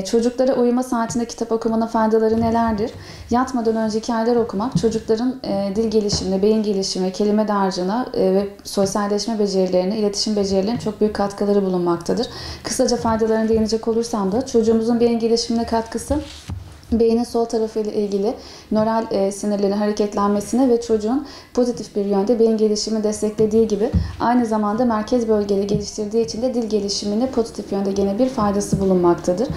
Çocuklara uyuma saatinde kitap okumanın faydaları nelerdir? Yatmadan önce hikayeler okumak çocukların dil gelişimine, beyin gelişimine, kelime dağarcığına ve sosyalleşme becerilerine, iletişim becerilerine çok büyük katkıları bulunmaktadır. Kısaca faydalarına değinecek olursam da çocuğumuzun beyin gelişimine katkısı, beynin sol tarafı ile ilgili nöral sinirlerin hareketlenmesine ve çocuğun pozitif bir yönde beyin gelişimini desteklediği gibi aynı zamanda merkez bölgeleri geliştirdiği için de dil gelişimine pozitif yönde gene bir faydası bulunmaktadır.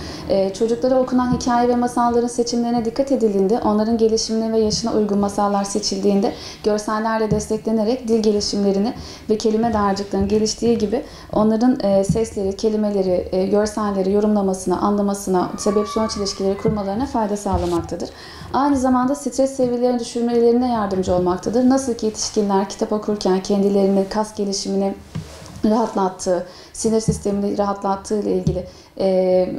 Çocuklara okunan hikaye ve masalların seçimlerine dikkat edildiğinde, onların gelişimine ve yaşına uygun masallar seçildiğinde görsellerle desteklenerek dil gelişimlerini ve kelime dağarcıklarının geliştiği gibi onların sesleri, kelimeleri, görselleri yorumlamasına, anlamasına, sebep-sonuç ilişkileri kurmalarına fayda sağlamaktadır. Aynı zamanda stres seviyelerini düşürmelerine yardımcı olmaktadır. Nasıl ki yetişkinler kitap okurken kendilerini kas gelişimini rahatlattığı, sinir sistemini rahatlattığı ile ilgili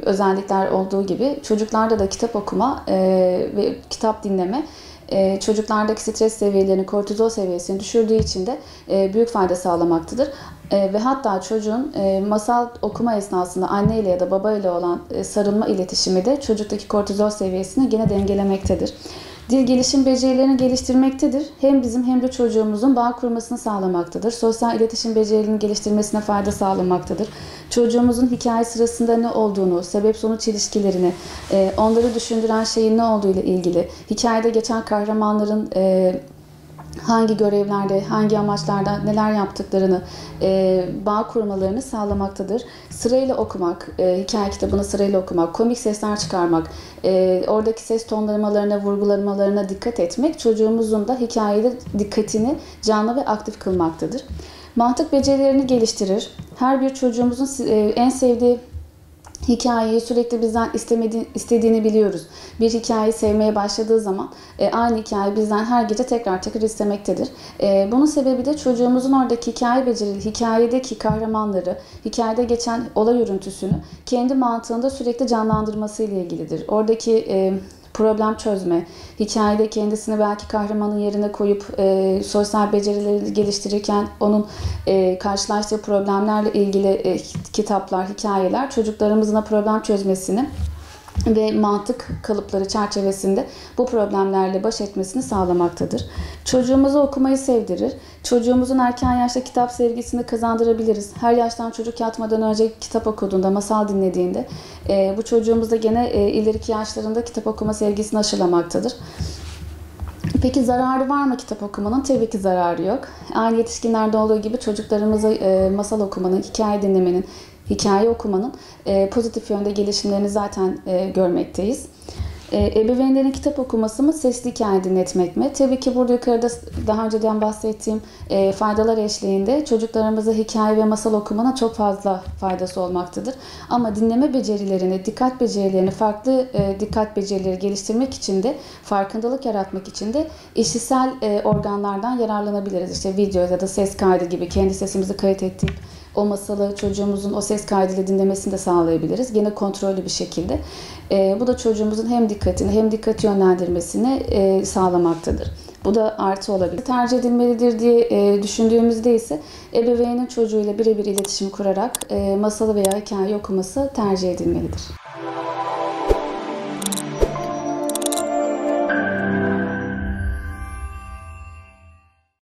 özellikler olduğu gibi çocuklarda da kitap okuma ve kitap dinleme çocuklardaki stres seviyelerini, kortizol seviyesini düşürdüğü için de büyük fayda sağlamaktadır. Ve hatta çocuğun masal okuma esnasında anneyle ya da babayla olan sarılma iletişimi de çocuktaki kortizol seviyesini gene dengelemektedir. Dil gelişim becerilerini geliştirmektedir. Hem bizim hem de çocuğumuzun bağ kurmasını sağlamaktadır. Sosyal iletişim becerilerinin geliştirmesine fayda sağlamaktadır. Çocuğumuzun hikaye sırasında ne olduğunu, sebep-sonuç ilişkilerini, onları düşündüren şeyin ne olduğu ile ilgili, hikayede geçen kahramanların hangi görevlerde, hangi amaçlarda neler yaptıklarını, bağ kurmalarını sağlamaktadır. Sırayla okumak, hikaye kitabını sırayla okumak, komik sesler çıkarmak, oradaki ses tonlamalarına, vurgulamalarına dikkat etmek çocuğumuzun da hikayede dikkatini canlı ve aktif kılmaktadır. Mantık becerilerini geliştirir. Her bir çocuğumuzun en sevdiği hikayeyi sürekli bizden istediğini biliyoruz. Bir hikayeyi sevmeye başladığı zaman aynı hikaye bizden her gece tekrar tekrar istemektedir. Bunun sebebi de çocuğumuzun oradaki hikaye becerileri, hikayedeki kahramanları, hikayede geçen olay örüntüsünü kendi mantığında sürekli canlandırması ile ilgilidir. Oradaki problem çözme, hikayede kendisini belki kahramanın yerine koyup sosyal becerileri geliştirirken onun karşılaştığı problemlerle ilgili kitaplar, hikayeler çocuklarımızın problem çözmesini ve mantık kalıpları çerçevesinde bu problemlerle baş etmesini sağlamaktadır. Çocuğumuza okumayı sevdirir. Çocuğumuzun erken yaşta kitap sevgisini kazandırabiliriz. Her yaştan çocuk yatmadan önce kitap okuduğunda, masal dinlediğinde bu çocuğumuzda gene ileriki yaşlarında kitap okuma sevgisini aşılamaktadır. Peki zararı var mı kitap okumanın? Tabii ki zararı yok. Aynı yetişkinlerde olduğu gibi çocuklarımıza masal okumanın, hikaye dinlemenin, hikaye okumanın pozitif yönde gelişimlerini zaten görmekteyiz. Ebeveynlerin kitap okuması mı, sesli hikaye dinletmek mi? Tabii ki burada yukarıda daha önceden bahsettiğim faydalar eşliğinde çocuklarımıza hikaye ve masal okumanın çok fazla faydası olmaktadır. Ama dinleme becerilerini, dikkat becerilerini, farklı dikkat becerileri geliştirmek için de, farkındalık yaratmak için de işitsel organlardan yararlanabiliriz. İşte video ya da ses kaydı gibi kendi sesimizi kayıt ettik. O masalı çocuğumuzun o ses kaydıyla dinlemesini de sağlayabiliriz. Gene kontrollü bir şekilde. Bu da çocuğumuzun hem dikkatini hem dikkat yönlendirmesini sağlamaktadır. Bu da artı olabilir. Tercih edilmelidir diye düşündüğümüzde ise ebeveynin çocuğuyla birebir iletişim kurarak masalı veya hikaye okuması tercih edilmelidir.